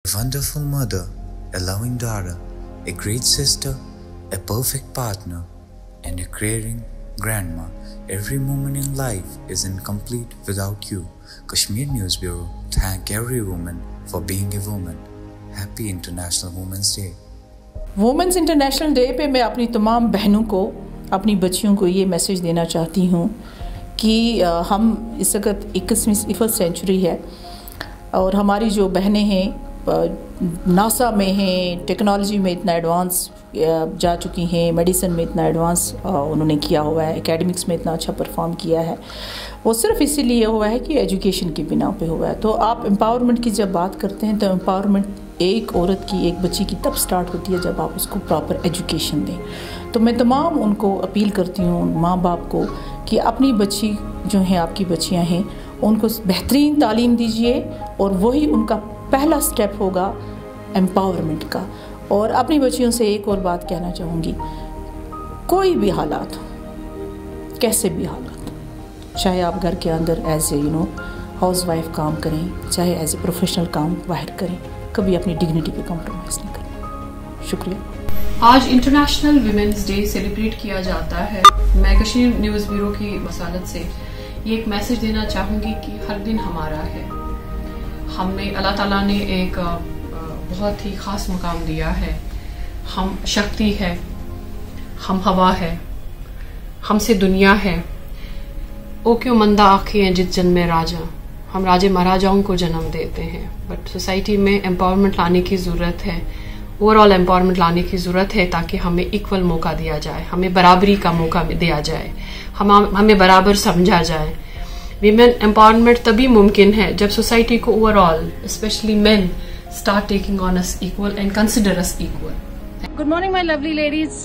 A wonderful mother, a loving daughter, a great sister, a perfect partner, and a caring grandma. Every moment in life is incomplete without you. Kashmir News Bureau thank every woman for being a woman. Happy International Women's Day. Women's international day पे मैं अपनी तमाम बहनों को, अपनी बच्चियों को ये मैसेज देना चाहती हूँ कि हम इस वक्त 21वीं सेंचुरी है और हमारी जो बहनें हैं नासा में हैं, टेक्नोलॉजी में इतना एडवांस जा चुकी हैं, मेडिसिन में इतना एडवांस उन्होंने किया हुआ है, एकेडमिक्स में इतना अच्छा परफॉर्म किया है, वो सिर्फ इसीलिए हुआ है कि एजुकेशन की बिना पे हुआ है। तो आप एम्पावरमेंट की जब बात करते हैं तो एम्पावरमेंट एक औरत की, एक बच्ची की तब स्टार्ट होती है जब आप उसको प्रॉपर एजुकेशन दें। तो मैं तमाम उनको अपील करती हूँ, माँ बाप को, कि अपनी बच्ची जो हैं, आपकी बच्चियाँ हैं, उनको बेहतरीन तालीम दीजिए और वही उनका पहला स्टेप होगा एम्पावरमेंट का। और अपनी बच्चियों से एक और बात कहना चाहूँगी, कोई भी हालात हो, कैसे भी हालात, चाहे आप घर के अंदर एज ए हाउस वाइफ काम करें, चाहे एज ए प्रोफेशनल काम बाहर करें, कभी अपनी डिग्निटी पे कॉम्प्रोमाइज़ नहीं करें। शुक्रिया। आज इंटरनेशनल वीमेंस डे सेलिब्रेट किया जाता है। मैं कश्मीर न्यूज़ ब्यूरो की वसालत से ये एक मैसेज देना चाहूँगी कि हर दिन हमारा है। हमें अल्लाह ताला ने एक बहुत ही ख़ास मुकाम दिया है। हम शक्ति है, हम हवा है, हमसे दुनिया है। ओ क्यों मंदा आँखें जित जन्मे राजा, हम राजे महाराजाओं को जन्म देते हैं। बट सोसाइटी में एम्पावरमेंट लाने की ज़रूरत है, ओवरऑल एम्पावरमेंट लाने की ज़रूरत है ताकि हमें इक्वल मौका दिया जाए, हमें बराबरी का मौका दिया जाए, हमें बराबर समझा जाए। वीमेन एम्पावरमेंट तभी मुमकिन है जब सोसाइटी को overall, specially main, start taking on us equal and consider us equal. Good morning, my lovely ladies.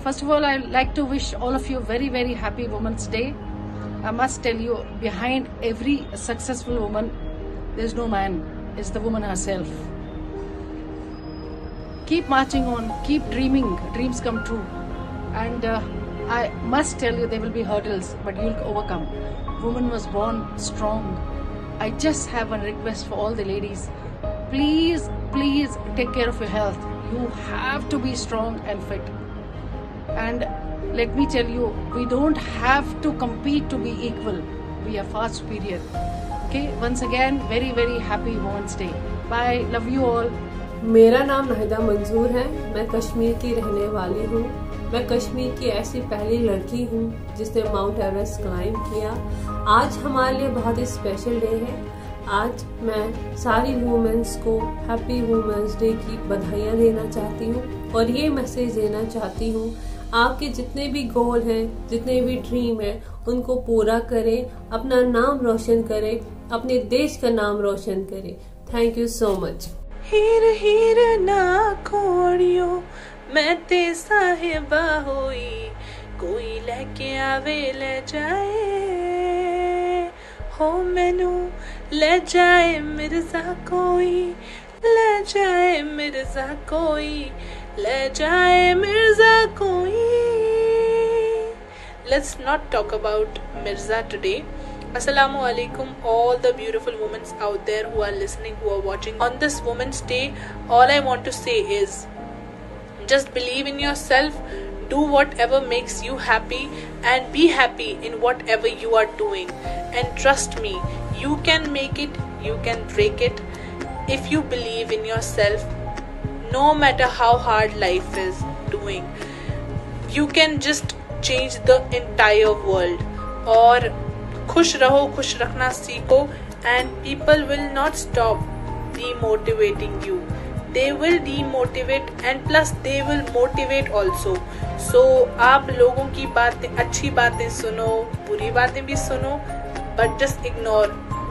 First of all, I'd like to wish all of you very, very happy Women's Day. I must tell you, behind every successful woman, there's no man, it's the woman herself. Keep marching on, keep dreaming, dreams come true. And I must tell you, there will be hurdles, but you'll overcome. Woman was born strong. I just have a request for all the ladies. Please, please take care of your health. You have to be strong and fit. And let me tell you, we don't have to compete to be equal. We are far superior. Okay, once again, very, very happy Women's Day. Bye, love you all. मेरा नाम नाहिदा मंजूर है। मैं कश्मीर की रहने वाली हूँ। मैं कश्मीर की ऐसी पहली लड़की हूँ जिसने माउंट एवरेस्ट क्लाइंब किया। आज हमारे लिए बहुत ही स्पेशल डे है। आज मैं सारी वुमेन्स को हैप्पी वुमेन्स डे की बधाइयाँ देना चाहती हूँ और ये मैसेज देना चाहती हूँ, आपके जितने भी गोल हैं, जितने भी ड्रीम हैं, उनको पूरा करें, अपना नाम रोशन करें, अपने देश का नाम रोशन करें। Thank you so much. Heer Heer ना खोड़ियो मैं ते साहिबा होई, कोई लेके आवे ले जाए हो मैनू, ले जाए मिर्जा कोई, ले जाए मिर्जा कोई, ले जाए मिर्जा कोई। Let's not talk about Mirza today. Assalamu alaikum, all the beautiful women out there who are listening, who are watching. On this Women's Day, all I want to say is just believe in yourself, do whatever makes you happy, and be happy in whatever you are doing. And trust me, you can make it, you can break it. If you believe in yourself, no matter how hard life is doing, you can just change the entire world. और खुश रहो, खुश रखना सीखो, and people will not stop demotivating you. They will demotivate and plus they will motivate also. So आप लोगों की बातें, अच्छी बातें सुनो, बुरी बातें भी सुनो, but just ignore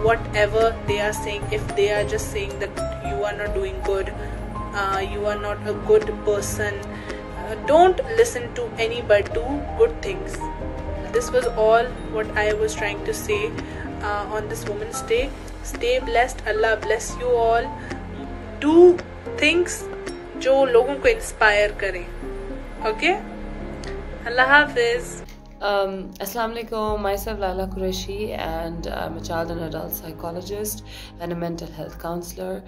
whatever they are saying. If they are just saying that you are not doing good, you are not a good person, don't listen to anybody. Do good things. This was all what I was trying to say on this Women's Day. Stay blessed. Allah bless you all. Do things जो लोगों को inspire करें. Okay? Allah Hafiz. Assalamu alaikum, myself Laila Qureshi, and I'm a child and adult psychologist and a mental health counselor.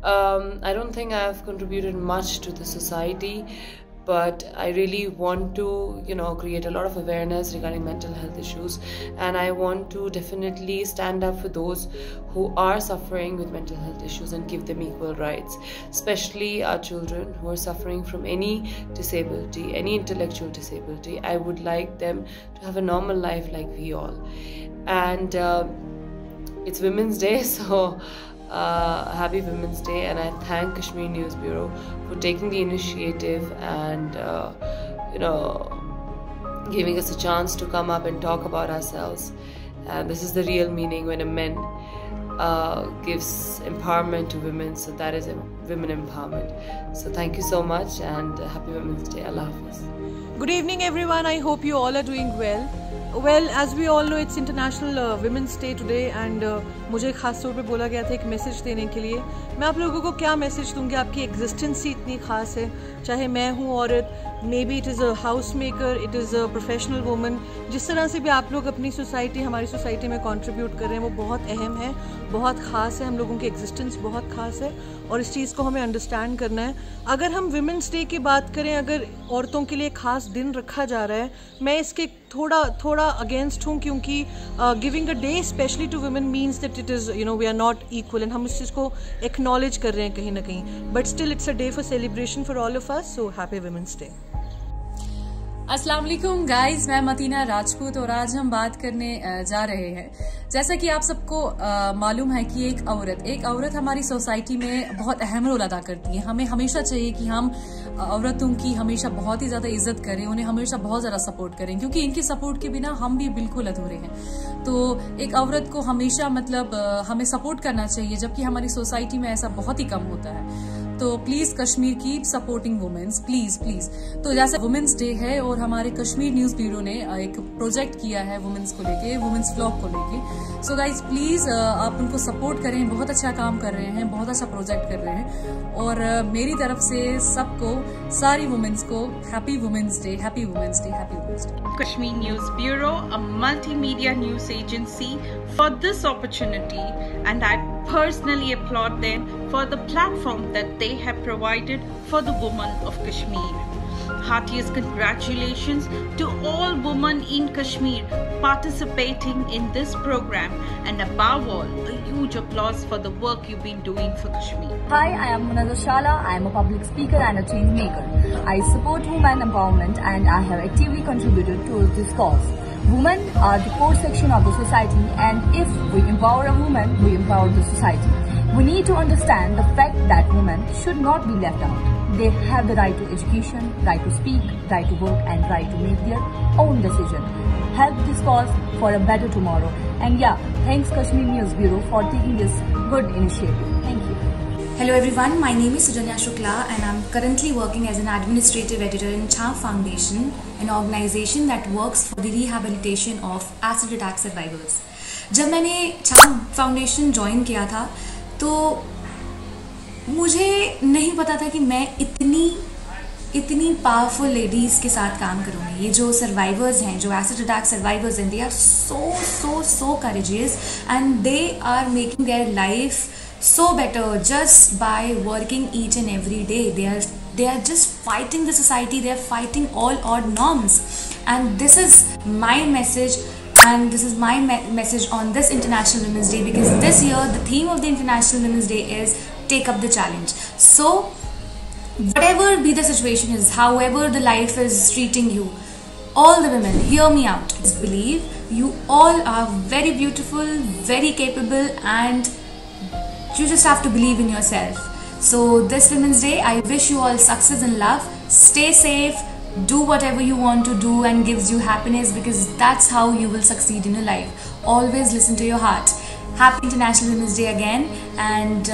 I don't think I've contributed much to the society, but I really want to, create a lot of awareness regarding mental health issues, and I want to definitely stand up for those who are suffering with mental health issues and give them equal rights, especially our children who are suffering from any disability, any intellectual disability. I would like them to have a normal life like we all. And it's Women's Day, so happy Women's Day, and I thank Kashmir News Bureau for taking the initiative and giving us a chance to come up and talk about ourselves. And this is the real meaning when a man gives empowerment to women, so that is women empowerment. So thank you so much, and happy Women's Day. Allah Hafiz. Good evening everyone, I hope you all are doing well. Well, as we all know, it's International Women's Day today, and मुझे खास तौर पे बोला गया था एक message देने के लिए. मैं आप लोगों को क्या मैसेज दूंगी? आपकी एग्जिस्टेंस ही इतनी ख़ास है, चाहे मैं हूँ औरत, may be it is a house maker, it is a professional woman. जिस तरह से भी आप लोग अपनी सोसाइटी, हमारी सोसाइटी में कंट्रीब्यूट कर रहे हैं, वो बहुत अहम है, बहुत ख़ास है. हम लोगों की एग्जिस्टेंस बहुत ख़ास है और इस चीज़ को हमें अंडरस्टैंड करना है. अगर हम वुमेंस डे की बात करें, अगर औरतों के लिए ख़ास दिन रखा जा रहा है, मैं इसके थोड़ा अगेंस्ट हूँ, क्योंकि giving a day specially to women means that it is we are not equal, and हम इस चीज़ को एक्नॉलेज कर रहे हैं कहीं ना कहीं. But still it's a day for celebration for all of us, so happy women's day. अस्सलाम वालेकुम गाइज, मैं मतीना राजपूत और आज हम बात करने जा रहे हैं. जैसा कि आप सबको मालूम है कि एक औरत हमारी सोसाइटी में बहुत अहम रोल अदा करती है. हमें हमेशा चाहिए कि हम औरतों की हमेशा बहुत ही ज़्यादा इज्जत करें, उन्हें हमेशा बहुत ज़्यादा सपोर्ट करें, क्योंकि इनकी सपोर्ट के बिना हम भी बिल्कुल अधूरे हैं. तो एक औरत को हमेशा हमें सपोर्ट करना चाहिए, जबकि हमारी सोसाइटी में ऐसा बहुत ही कम होता है. तो please Kashmir keep supporting womens, please please. तो जैसे वुमेन्स डे है और हमारे कश्मीर न्यूज ब्यूरो ने एक प्रोजेक्ट किया है वुमेन्स को लेके, वुमेन्स व्लॉग को लेके. सो गाइज प्लीज आप उनको सपोर्ट करें, बहुत अच्छा काम कर रहे हैं, बहुत अच्छा प्रोजेक्ट कर रहे हैं. और मेरी तरफ से सबको, सारी वुमेन्स को happy women's day, happy women's day, happy women's day. Kashmir News Bureau, a multimedia news agency, for this opportunity, and I personally applaud them for the platform that they have provided for the women of Kashmir. Heartiest congratulations to all women in Kashmir participating in this program, and above all, a huge applause for the work you've been doing for Kashmir. Hi, I am Munazar Shala. I am a public speaker and a change maker. I support women empowerment and I have actively contributed towards this cause. Women are the core section of the society, and if we empower a woman, we empower the society. We need to understand the fact that women should not be left out. They have the right to education, right to speak, right to work, and right to make their own decision. Help this cause for a better tomorrow. And yeah, thanks Kashmir News Bureau for taking this good initiative. Thank you. Hello everyone, my name is Sujanya Shukla and I'm currently working as an administrative editor in CHAMP Foundation, an organization that works for the rehabilitation of acid attack survivors. जब मैंने CHAMP Foundation join किया था तो मुझे नहीं पता था कि मैं इतनी पावरफुल लेडीज़ के साथ काम करूँगी. ये जो सर्वाइवर्स हैं, जो एसिड अटैक सर्वाइवर्स हैं, they are so courageous and they are making their life so better just by working each and every day. They are just fighting the society, they are fighting all odd norms, and this is my message, and this is my message on this International Women's Day, because this year the theme of the International Women's Day is take up the challenge. So whatever be the situation is, however the life is treating you, all the women, hear me out. Just believe you all are very beautiful, very capable, and you just have to believe in yourself. So this Women's Day, I wish you all success and love. Stay safe, do whatever you want to do and gives you happiness, because that's how you will succeed in your life. Always listen to your heart. Happy International Women's Day again, and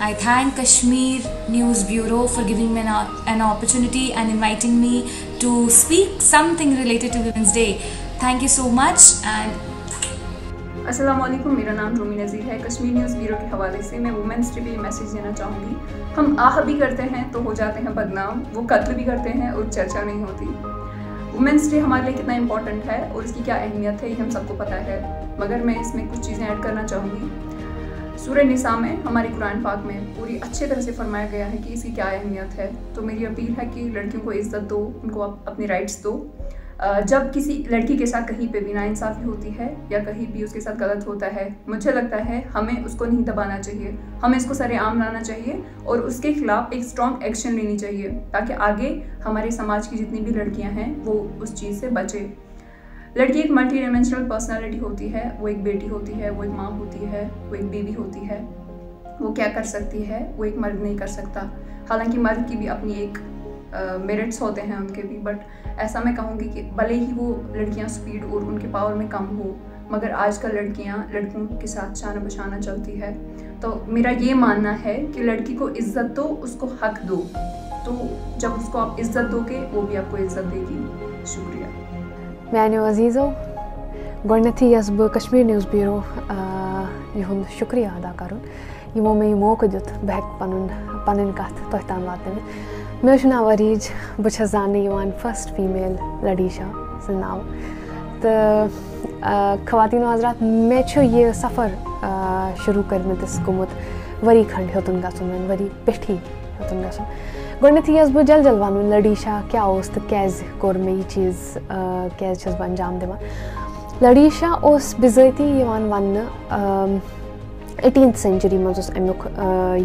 I thank Kashmir News Bureau for giving me an opportunity and inviting me to speak something related to Women's Day. Thank you so much. And अस्सलाम वालेकुम, मेरा नाम रूमी नज़ीर है. Kashmir news bureau के हवाले से मैं women's day पे मैसेज देना चाहूँगी. हम आह भी करते हैं तो हो जाते हैं बदनाम, वो कत्ल भी करते हैं और चर्चा नहीं होती. वुमेंस डे हमारे लिए कितना इम्पोर्टेंट है और इसकी क्या अहमियत है ये हम सबको पता है, मगर मैं इसमें कुछ चीज़ें ऐड करना चाहूँगी। सूरह निसा में हमारे कुरान पाक में पूरी अच्छे तरह से फरमाया गया है कि इसकी क्या अहमियत है। तो मेरी अपील है कि लड़कियों को इज़्ज़त दो, उनको अपने राइट्स दो। जब किसी लड़की के साथ कहीं पे भी नाइंसाफ़ी होती है या कहीं भी उसके साथ गलत होता है, मुझे लगता है हमें उसको नहीं दबाना चाहिए, हमें इसको सरेआम लाना चाहिए और उसके खिलाफ एक स्ट्रॉन्ग एक्शन लेनी चाहिए, ताकि आगे हमारे समाज की जितनी भी लड़कियां हैं वो उस चीज़ से बचे। लड़की एक मल्टी डायमेंशनल पर्सनालिटी होती है, वो एक बेटी होती है, वो एक माँ होती है, वो एक बीवी होती है। वो क्या कर सकती है वो एक मर्द नहीं कर सकता। हालांकि मर्द की भी अपनी एक मेरिट्स होते हैं उनके भी, बट ऐसा मैं कहूँगी कि भले ही वो लड़कियाँ स्पीड और उनके पावर में कम हो, मगर आजकल लड़कियाँ लड़कों के साथ शाना बशाना चलती है। तो मेरा ये मानना है कि लड़की को इज़्ज़त दो, उसको हक दो, तो जब उसको आप इज़्ज़त दोगे वो भी आपको इज़्ज़त देगी। शुक्रिया। मैंने अजीज़ो गोडनेथी यस बह कश्मीर न्यूज़ ब्यूरो युंद शुक्रिया अदा करुन यमो मे मौका दित बह पन कथ तुह तान वातन। मे नाव अरीज बह जान फर्स्ट फीमेल लडीशा सं नाव। तो खवातीन हजरात मे यह सफ़र शुरू करमतिस गुमुत वरी खंड हेतुन गसुन वरी पेठी हेतुन गसुन। गोडनेथी यस बह जल जल वन लडीशा क्या उस तो कैज कोर मे यह चीज़ कैज बह अंजाम दिवान। लडीशा उस बिज़ाती वन 18th सेंचुरी मज अमुक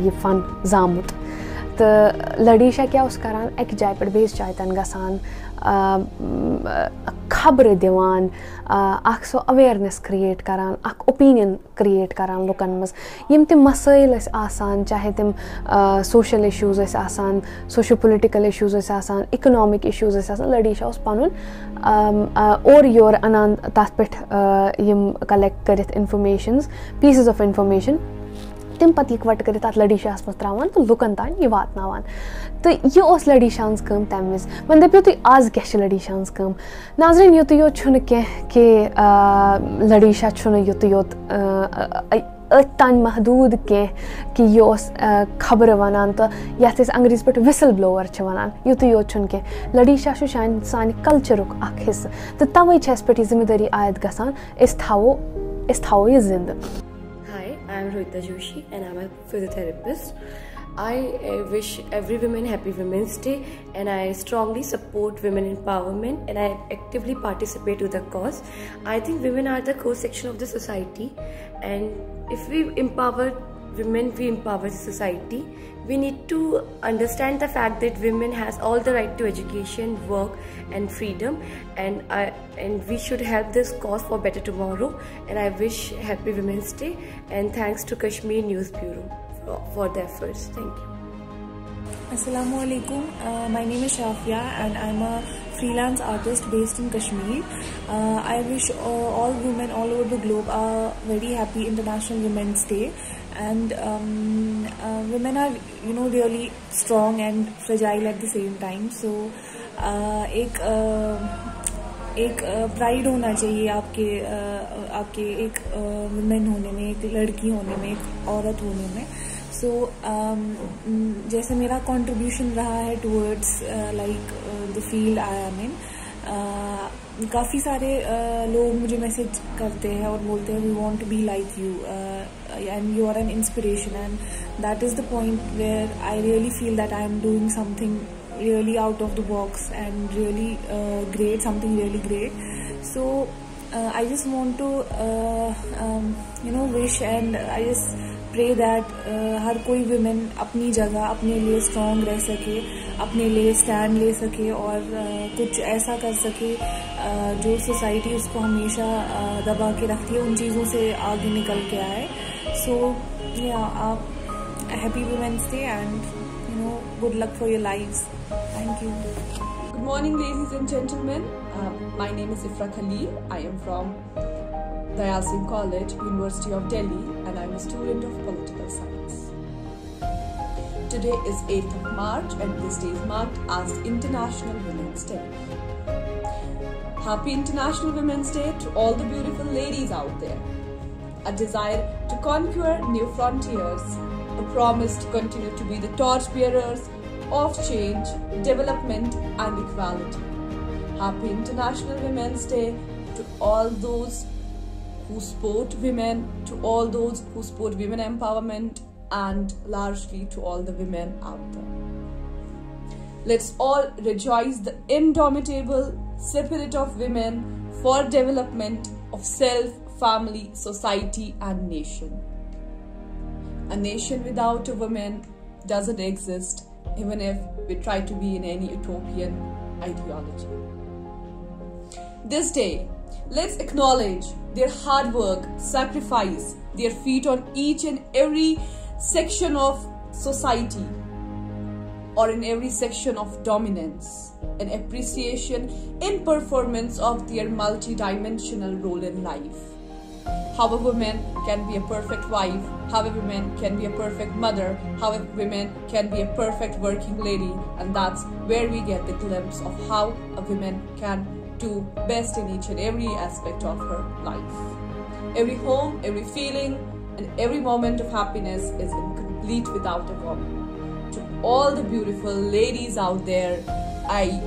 यह फन जामुत। तो लडीशा क्या करान एक जाय पे बेस जाय तन गसान खबर दिवान सो अवेयरनेस क्रिएट करान ओपिनियन क्रिएट करान लुकन मज यम तिम मसाइल आसान, चाहे तिम सोशल इशूज आसान, सोशो पोलिटिकल इशूज आसान, इकोनॉमिक इशूज आसान, लडीशा उस पनुन और योर अनान तथ पे यम कलेक्ट करित इन्फॉर्मेशंस पीसेस ऑफ इन्फॉर्मेशन तम पे इकवट कर लडीशास मज त्रावान तो लुकन तान यह वातनावान। तो यह लडीशान कम तम विज वन दपो तुम आज क्या लडीशान कम। नाजरीन युत योत कि लडीशा युत योत तान महदूद कि यह खबर वनान तो ये अंग्रेजी पे विसल ब्लोअर वनान युत योत कि लडीशा सान कल्चरुक हिस्स। तो तवे पे जिम्मेदारी आयद गसान थावो यह जिंद। I am Rohita Joshi and I am a physiotherapist. I wish every woman happy Women's Day and I strongly support women empowerment and I actively participate to the cause. I think women are the core section of the society and if we empower women, we empower the society. We need to understand the fact that women has all the right to education, work and freedom and we should help this cause for better tomorrow and I wish happy Women's Day and thanks to Kashmir News Bureau for the efforts. Thank you. Assalamu alaikum. My name is Shafia and I'm a freelance artist based in Kashmir. I wish all women all over the globe a very happy International Women's Day. And women are really strong and fragile at the same time. So एक pride होना चाहिए आपके एक women होने में, एक लड़की होने में, एक औरत होने में। सो जैसे मेरा कंट्रीब्यूशन रहा है towards like the field I am in, काफ़ी सारे लोग मुझे मैसेज करते हैं और बोलते हैं we want to be like you and you are an inspiration and that is the point where I really feel that I am doing something really out of the box and really great, something really great. So I just want to wish and I just pray that हर कोई women अपनी जगह अपने लिए strong रह सके, अपने लिए stand ले सके और कुछ ऐसा कर सके जो society उसको हमेशा दबा के रखती है, उन चीज़ों से आगे निकल के आए. So yeah, happy Women's Day and good luck for your lives. Thank you. Good morning, ladies and gentlemen. My name is Ifra Khalil. I am from Dayal Singh College, University of Delhi, and I am a student of political science. Today is 8th of March, and this day is marked as International Women's Day. Happy International Women's Day to all the beautiful ladies out there. A desire to conquer new frontiers, a promise to continue to be the torch bearers of change, development and equality. Happy International Women's Day to all those who support women, to all those who support women empowerment, and largely to all the women out there. Let's all rejoice the indomitable spirit of women for development of self, family, society, and nation. A nation without a woman doesn't exist, even if we try to be in any utopian ideology. This day, let's acknowledge their hard work, sacrifice, their feet on each and every section of society or in every section of dominance, and appreciation in performance of their multi-dimensional role in life. How a woman can be a perfect wife, how a woman can be a perfect mother, how a woman can be a perfect working lady, and that's where we get the glimpse of how a woman can do best in each and every aspect of her life. Every home, every feeling, and every moment of happiness is incomplete without a woman. To all the beautiful ladies out there, I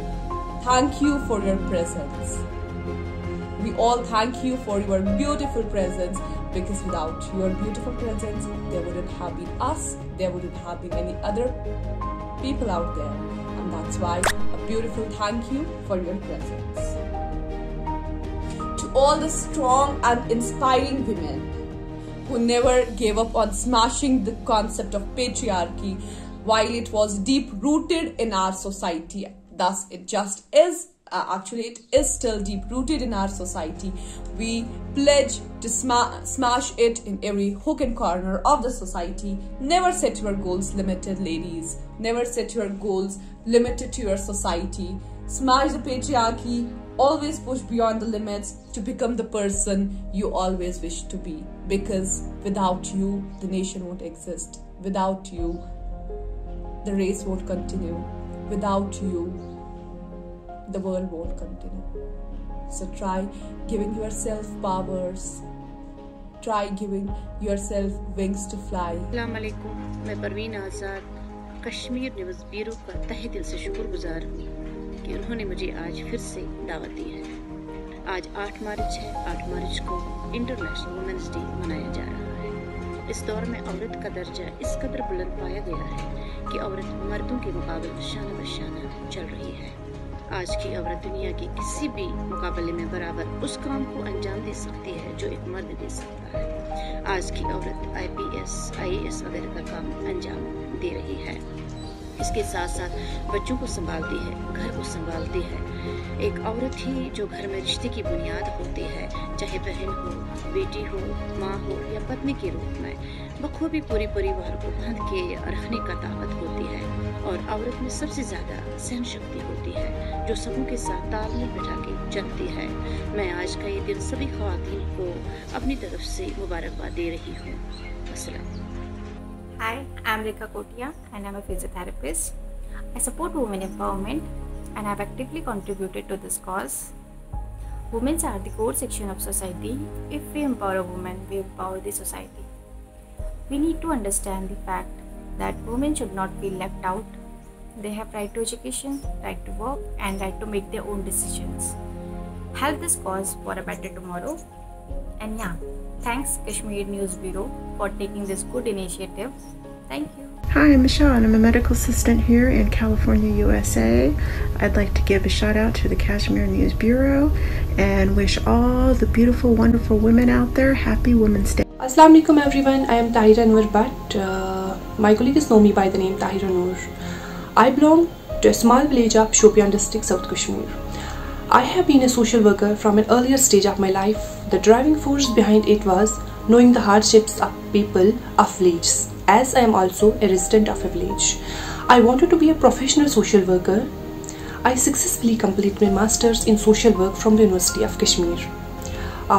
thank you for your presence. We all thank you for your beautiful presence, because without your beautiful presence, there wouldn't have been us, there wouldn't have been any other people out there. And that's why a beautiful thank you for your presence. To all the strong and inspiring women who never gave up on smashing the concept of patriarchy while it was deep rooted in our society. Thus, it just is. Actually, it is still deep rooted in our society. We pledge to smash it in every hook and corner of the society. Never set your goals limited, ladies. Never set your goals limited to your society. Smash the patriarchy. Always push beyond the limits to become the person you always wish to be. Because without you, the nation won't exist. Without you, the race won't continue. Without you, the world won't continue. So try giving yourself powers. Try giving yourself wings to fly. अस्सलाम वालेकुम, मैं Parveen Azad Kashmir news bureau का तहे दिल से शुक्रगुजार हूँ कि उन्होंने मुझे आज फिर से दावत दी है। आज 8 मार्च है। 8 मार्च को इंटरनेशनल वुमेन्स डे मनाया जा रहा है। इस दौर में औरत का दर्जा इस कदर बुलंद पाया गया है कि औरत मर्दों के मुकाबले शाना बशाना चल रही है। आज की औरत दुनिया के किसी भी मुकाबले में बराबर उस काम को अंजाम दे सकती है जो एक मर्द दे सकता है। आज की औरत IPS, IAS वगैरह का काम अंजाम दे रही है। इसके साथ साथ बच्चों को संभालती है, घर को संभालती है। एक औरत ही जो घर में रिश्ते की बुनियाद होती है, चाहे बहन हो, बेटी हो, माँ हो या पत्नी के रूप में, बखूबी पूरी परिवार को बांध के रखने का ताकत होती है। और औरत में सबसे ज़्यादा सहन शक्ति होती है जो सबों के साथ तालमेल बिठा के चलती है। मैं आज का ये दिन सभी ख़वातीन को अपनी तरफ से मुबारकबाद दे रही हूँ। अस्सलाम। Hi, I'm Rekha Kotia and I'm a physiotherapist. I support women empowerment and have actively contributed to this cause. Women are the core section of society. If we empower a woman, we empower the society. We need to understand the fact that women should not feel left out. They have right to education, right to work, and right to make their own decisions. Help this cause for a better tomorrow. And yeah, thanks Kashmir News Bureau for taking this good initiative. Thank you. Hi, I'm Michelle and I'm a medical assistant here in California, USA. I'd like to give a shout out to the Kashmir News Bureau and wish all the beautiful, wonderful women out there happy Women's Day. Assalamu alaikum everyone, I am Tahira Noor Bhatt. My colleagues know me by the name Tahira Noor. I belong to a small village of Shopian district, South Kashmir. I have been a social worker from an earlier stage of my life. The driving force behind it was knowing the hardships of people of villages, as I am also a resident of a village. I wanted to be a professional social worker. I successfully completed my Masters in Social Work from the University of Kashmir.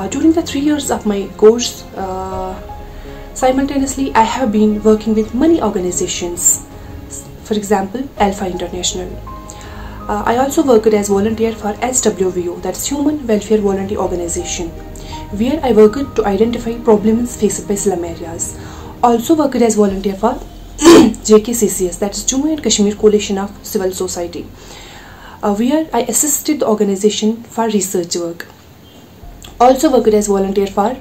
During the 3 years of my course, simultaneously I have been working with many organizations, for example Alpha International. I also worked as volunteer for SWVO, that's Human Welfare Volunteer Organization, where I worked to identify problems faced by slum areas. Also worked as volunteer for JKCCS, that is Jammu and Kashmir Coalition of Civil Society. where I assisted the organization for research work. Also worked as volunteer for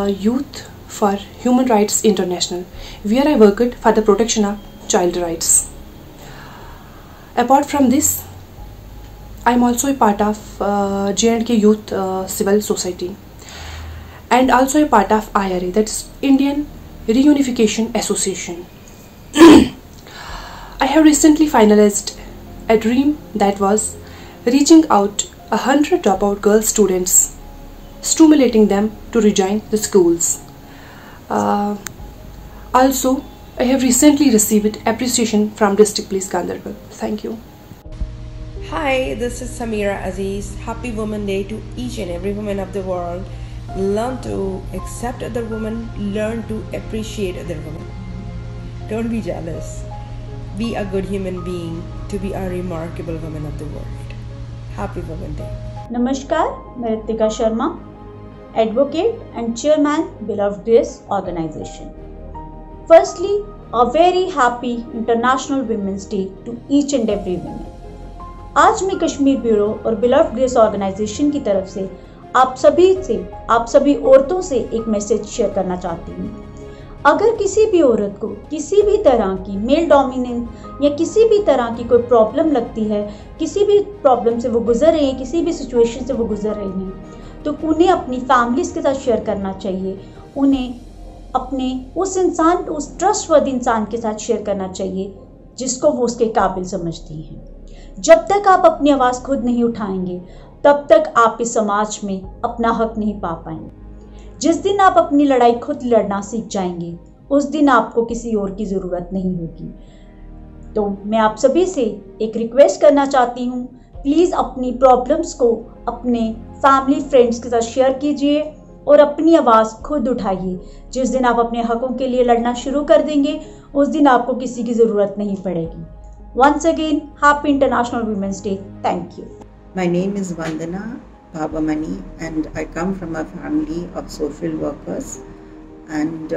Youth for Human Rights International, where I worked for the protection of child rights. Apart from this, I am also a part of J&K Youth Civil Society, and also a part of IRA, that's Indian Reunification Association. I have recently finalized a dream that was reaching out 100 dropout girl students, stimulating them to rejoin the schools. Also, I have recently received appreciation from District Police Ganderbal. Thank you. Hi, this is Samira Aziz. Happy Women Day to each and every woman of the world. Learn to accept other women, learn to appreciate other women. Don't be jealous. Be a good human being to be a remarkable woman of the world. Happy Women Day. Namaskar, मैं Ritika Sharma, advocate and chairman Beloved Grace organization. Firstly, a very happy International Women's Day to each and every woman. आज मैं Kashmir bureau और beloved grace organisation की तरफ से आप सभी औरतों से एक मैसेज शेयर करना चाहती हूँ। अगर किसी भी औरत को किसी भी तरह की मेल डोमिनेंस या किसी भी तरह की कोई प्रॉब्लम लगती है, किसी भी प्रॉब्लम से वो गुजर रही है, किसी भी सिचुएशन से वो गुजर रही हैं, तो उन्हें अपनी फैमिलीज़ के साथ शेयर करना चाहिए। उन्हें अपने उस ट्रस्टवर्दी इंसान के साथ शेयर करना चाहिए जिसको वो उसके काबिल समझती हैं। जब तक आप अपनी आवाज़ खुद नहीं उठाएंगे, तब तक आप इस समाज में अपना हक नहीं पा पाएंगे। जिस दिन आप अपनी लड़ाई खुद लड़ना सीख जाएंगे, उस दिन आपको किसी और की ज़रूरत नहीं होगी। तो मैं आप सभी से एक रिक्वेस्ट करना चाहती हूँ, प्लीज़ अपनी प्रॉब्लम्स को अपने फैमिली फ्रेंड्स के साथ शेयर कीजिए और अपनी आवाज़ खुद उठाइए। जिस दिन आप अपने हकों के लिए लड़ना शुरू कर देंगे, उस दिन आपको किसी की ज़रूरत नहीं पड़ेगी। Once again, Happy International Women's Day. Thank you. My name is Vandana Bhabamani and I come from a family of social workers, and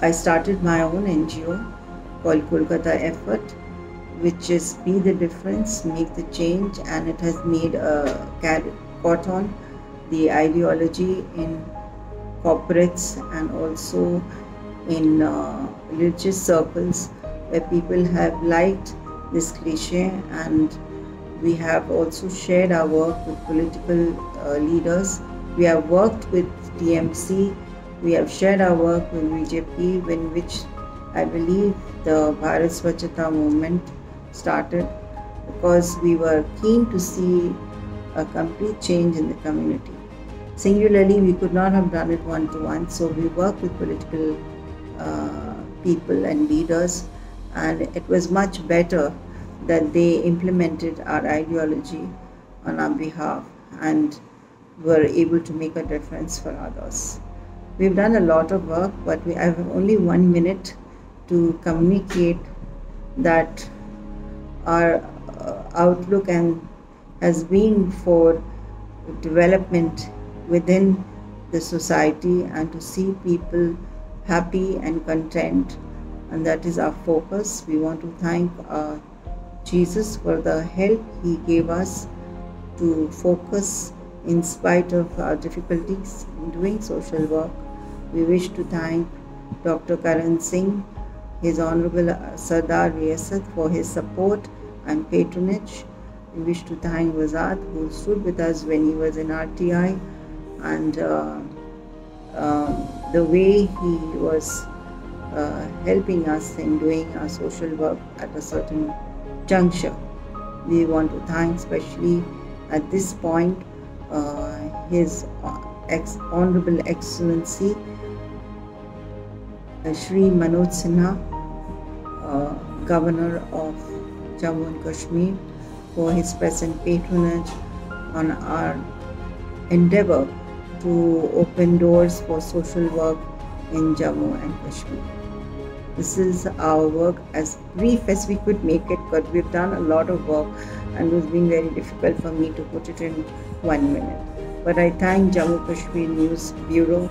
I started my own NGO called Kolkata Effort, which is Be the Difference, Make the Change, and it has made caught on the ideology in corporates and also in religious circles, where people have liked this cliche, and we have also shared our work with political leaders. We have worked with TMC, we have shared our work with BJP, in which I believe the Bharat Swachhata movement started, because we were keen to see a complete change in the community. Singularly, we could not have done it one-to-one, so we worked with political people and leaders, and it was much better that they implemented our ideology on our behalf and were able to make a difference for others. We've done a lot of work, but I have only 1 minute to communicate that our outlook has been for development within the society and to see people happy and content, and that is our focus. We want to thank Jesus for the help He gave us to focus in spite of our difficulties in doing social work. We wish to thank Dr. Karan Singh, His Honorable Sardar Riyasat, for his support and patronage. We wish to thank Wazad, who stood with us when he was in RTI, and the way he was helping us in doing our social work at a certain juncture. We want to thank especially at this point His Honorable Excellency Shri Manoj Sinha, Governor of Jammu and Kashmir, for his present patronage on our endeavor to open doors for social work in Jammu and Kashmir. This is our work, as brief as we could make it, but we've done a lot of work and it was being very difficult for me to put it in 1 minute. But I thank Jammu Kashmir News Bureau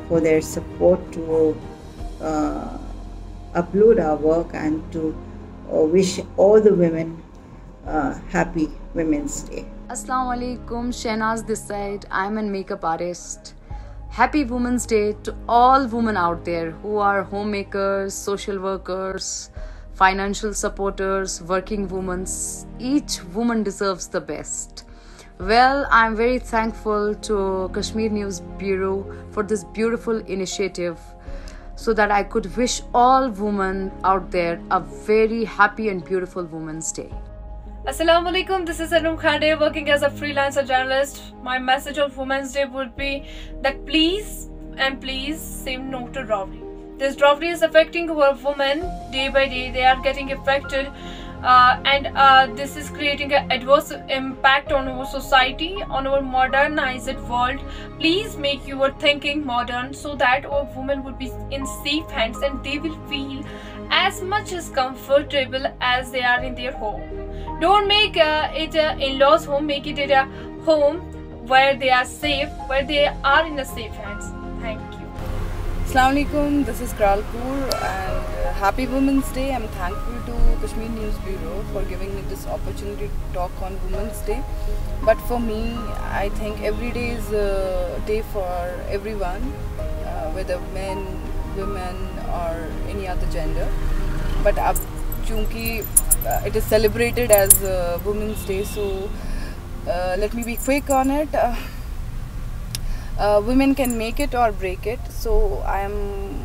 for their support to upload our work and to wish all the women happy Women's Day. Assalamu alaikum, Shehnaz this side. I'm a makeup artist. Happy Women's Day to all women out there who are homemakers, social workers, financial supporters, working women. Each woman deserves the best. Well, I'm very thankful to Kashmir News Bureau for this beautiful initiative so that I could wish all women out there a very happy and beautiful Women's Day. Assalamu alaikum, this is Anum Khande working as a freelancer journalist. My message on Women's Day would be that please say no to dowry. This dowry is affecting our women day by day. They are getting affected and this is creating an adverse impact on our society, on our modernized world. Please make your thinking modern so that our women would be in safe hands and they will feel as much as comfortable as they are in their home. Don't make it an in-laws home, make it a home where they are safe, where they are in the safe hands. Thank you. Assalamu alaikum, this is Kralpur and happy Women's Day. I'm thankful to Kashmir News Bureau for giving me this opportunity to talk on Women's Day. But for me, I think every day is a day for everyone, whether men, women or any other gender. But chunki it is celebrated as Women's Day, so let me be quick on it. Women can make it or break it, so I am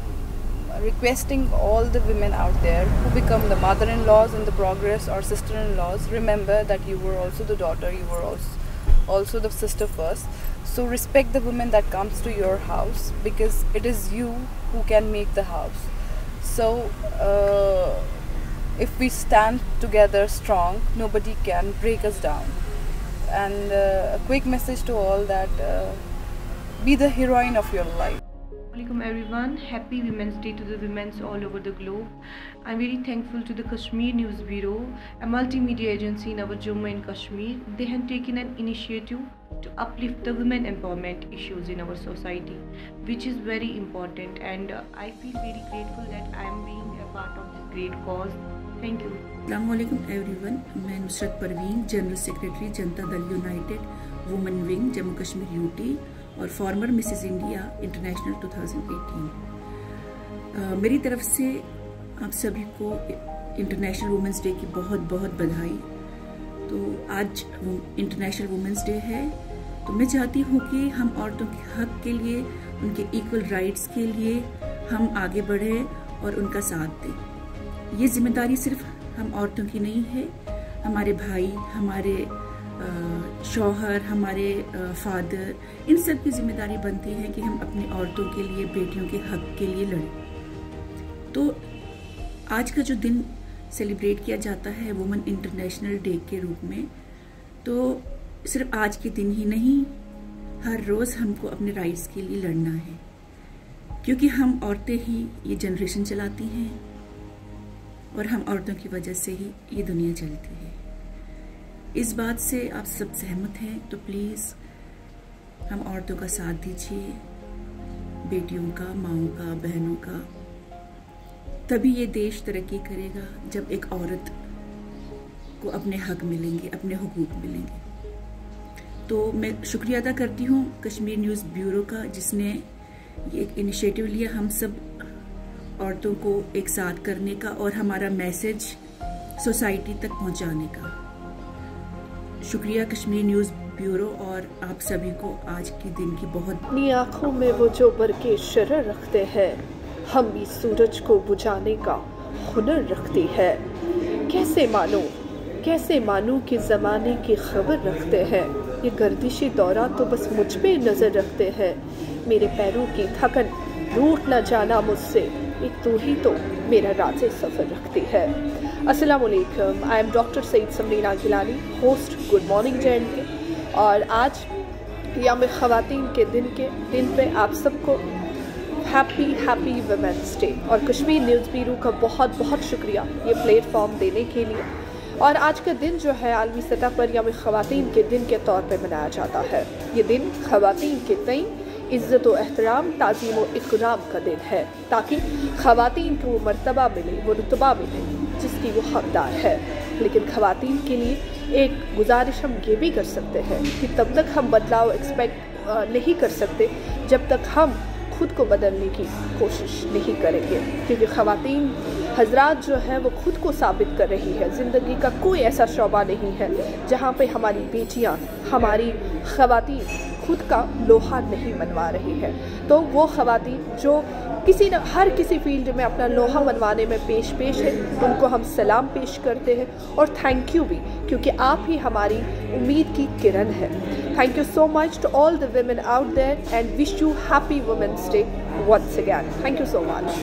requesting all the women out there who become the mother-in-laws in the progress or sister-in-laws, remember that you were also the daughter, you were also the sister first. So respect the woman that comes to your house, because it is you who can make the house. So if we stand together strong, nobody can break us down. And a quick message to all that be the heroine of your life. Assalamualaikum everyone, happy Women's Day to the women all over the globe. I'm very thankful to the Kashmir News Bureau, a multimedia agency in our Jammu and Kashmir. They have taken an initiative to uplift the women empowerment issues in our society, which is very important, and I feel very grateful that I am being a part of this great cause. Thank you. Assalamualaikum everyone, मैं Nusrat Parveen, general secretary Janata Dal United women wing Jammu Kashmir UT और farmer Mrs India international 2018। मेरी तरफ से आप सभी को international women's day की बहुत बहुत बधाई। तो आज इंटरनेशनल वुमेंस डे है, तो मैं चाहती हूँ कि हम औरतों के हक के लिए, उनके इक्वल राइट्स के लिए हम आगे बढ़ें और उनका साथ दें। ये जिम्मेदारी सिर्फ हम औरतों की नहीं है, हमारे भाई, हमारे शौहर, हमारे फादर, इन सब की जिम्मेदारी बनती है कि हम अपनी औरतों के लिए, बेटियों के हक के लिए लड़ें। तो आज का जो दिन सेलिब्रेट किया जाता है वुमेन इंटरनेशनल डे के रूप में, तो सिर्फ आज के दिन ही नहीं, हर रोज़ हमको अपने राइट्स के लिए लड़ना है, क्योंकि हम औरतें ही ये जनरेशन चलाती हैं और हम औरतों की वजह से ही ये दुनिया चलती है। इस बात से आप सब सहमत हैं, तो प्लीज़ हम औरतों का साथ दीजिए, बेटियों का, माँओं का, बहनों का। तभी ये देश तरक्की करेगा जब एक औरत को अपने हक मिलेंगे, अपने हुकूक मिलेंगे। तो मैं शुक्रिया अदा करती हूँ कश्मीर न्यूज़ ब्यूरो का, जिसने ये एक इनिशिएटिव लिया हम सब औरतों को एक साथ करने का और हमारा मैसेज सोसाइटी तक पहुँचाने का। शुक्रिया कश्मीर न्यूज़ ब्यूरो और आप सभी को आज के दिन की बहुत। अपनी आँखों में वो जो बरके शरर रखते हैं, हम भी सूरज को बुझाने का हुनर रखती है। कैसे मानूं कि ज़माने की खबर रखते हैं, ये गर्दिशी दौरा तो बस मुझ पे नज़र रखते हैं। मेरे पैरों की थकन रूठ न जाना मुझसे, एक तू ही तो मेरा राज़े सफ़र रखती है। अस्सलाम वालेकुम, I am doctor Syed Samreena Gilani, host good morning JNK, और आज याम ख़वातीन के दिन पे आप सबको हैप्पी वुमेंस डे और कश्मीर न्यूज़ ब्यूरो का बहुत बहुत शुक्रिया ये प्लेटफॉर्म देने के लिए। और आज का दिन जो है आलमी सतह पर याम ख़वातीन के दिन के तौर पे मनाया जाता है। ये दिन ख़वातीन के तई इज़्ज़त व एहतराम, ताज़ीम व इकराम का दिन है, ताकि ख़वातीन को वो मर्तबा मिले, वो रुतबा मिले जिसकी वो हकदार है। लेकिन ख़वातीन के लिए एक गुजारिश हम ये भी कर सकते हैं कि तब तक हम बदलाव एक्सपेक्ट नहीं कर सकते जब तक हम खुद को बदलने की कोशिश नहीं करेंगे, क्योंकि ख़वातीन हजरात जो है वो खुद को साबित कर रही है। ज़िंदगी का कोई ऐसा शोबा नहीं है जहाँ पे हमारी बेटियाँ, हमारी ख़वातीन खुद का लोहा नहीं मनवा रही है। तो वो ख़वातीन जो हर किसी फील्ड में अपना लोहा मनवाने में पेश है, उनको हम सलाम पेश करते हैं और थैंक यू भी, क्योंकि आप ही हमारी उम्मीद की किरण है। Thank you so much to all the women out there and wish you happy Women's Day once again. Thank you so much.